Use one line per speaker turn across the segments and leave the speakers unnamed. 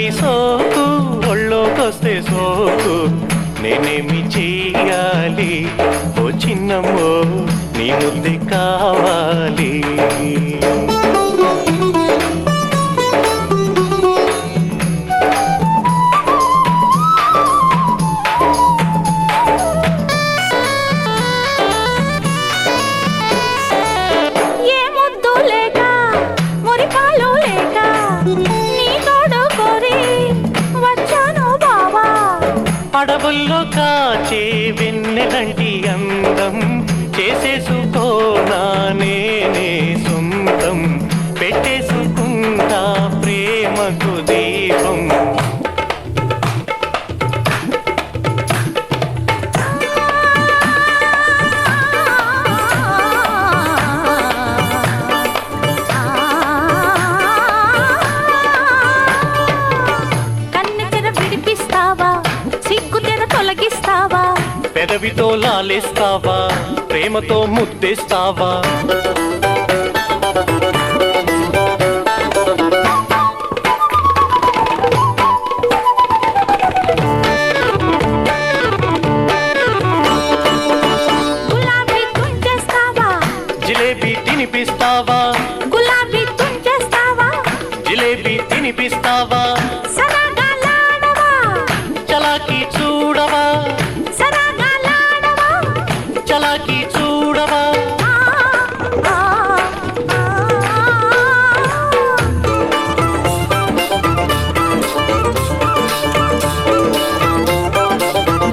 చలి సోకు ఒళ్ళోకొస్తే సోకు నేనేమి చెయ్యాలి ఓ చిన్నమ్మో నీ ముద్దే కావాలి అడవుల్లో కాచే వెన్నెలంటి అందం చేసేసుకోనా నేనే సొంతం పెట్టేసుకుంటా ప్రేమకు దీపం పెదవితో లాలేస్తావా ప్రేమతో ముద్దేస్తావా
గులాబీ తుంచేస్తావా
జిలేబీ తినిపిస్తావా
గులాబీ తుంచేస్తావా
జిలేబీ తినిపిస్తావా చలాకి చూడవా చలాకి చూడవా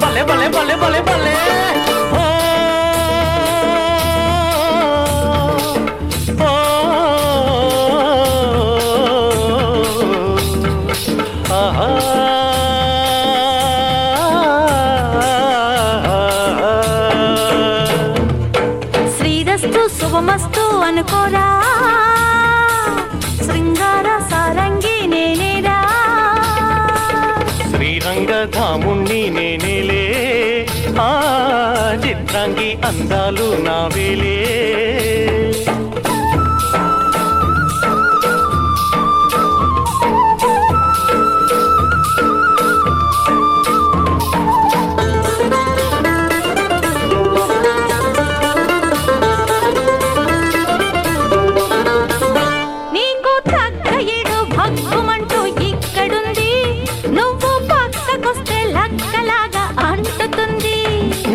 భలే భలే భలే భలే భలే
శుభమస్తు అనుకోరా శృంగార సారంగి నేనేరా
శ్రీరంగధాముణ్ణి నేనేలే ఆ చిత్రాంగి అందాలు నావేలే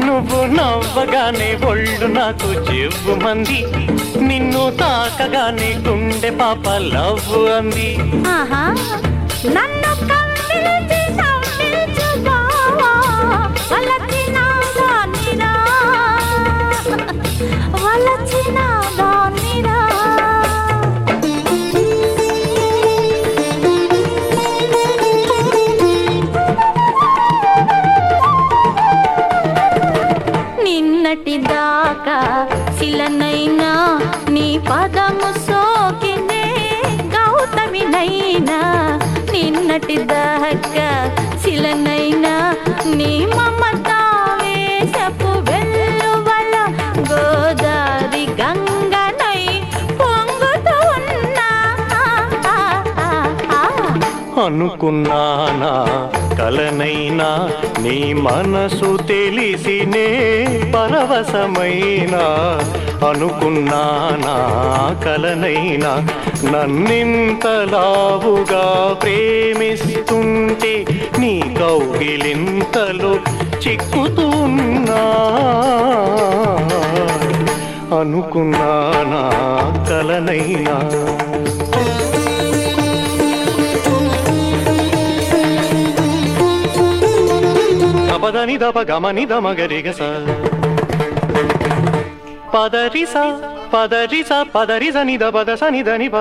నువ్వు నవ్వగానే ఒళ్ళు నాకు చెవు మంది నిన్ను తాకగానే గుండె పాప లవ్ అంది
నన్ను కవ్వించి నవ్వించు బావా వలచిన దానిరా వలచిన దానిరా నిన్నటి దాకా శిలనైనా నీ పదము సోకినే గౌతమినైనా నిన్నటి దాకా శిలనైనా నీ మమత వేషపు వెల్లువల గోదారి గంగనై పొంగుతూ ఉన్నా
అనుకున్నానా కలనైనా నీ మనసు తెలిసినే పరవశమైనా అనుకున్నానా కలనైనా నన్నింతలావుగా ప్రేమిస్తుంటే నీ కౌగిలింతలో చిక్కుతున్నా అనుకున్నానా కలనైనా పదని దప గమని దమగరిగస పదరిస పదరిస పదరిస నిద పద సని దని ప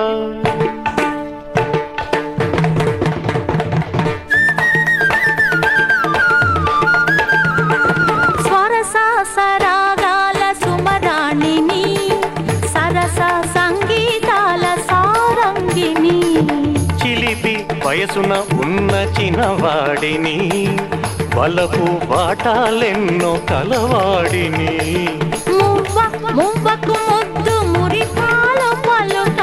స్వరస సరాగాల సుమరాణిని సరస సంగీతాల సారంగిని
చిలిపి వయసున ఉన్న చిన్నవాడిని వలపు వాటాలెన్నో కలవాడిని
మువ్వకు ముద్దు మురిపాలు పలుక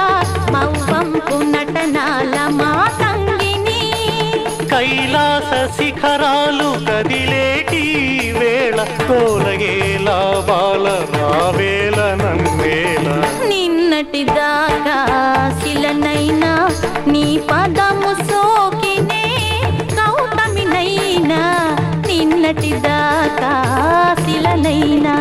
మవ్వంపు నటనాల మాతంగిని
శిఖరాలు కదిలేటి వేళ కోలగేలా బాల రావేల నన్వేళ
నిన్నటి దాకా శిలనైనా నీ పదము సోకినే గౌతమినైనా నిన్నటి దాకా శిలనైనా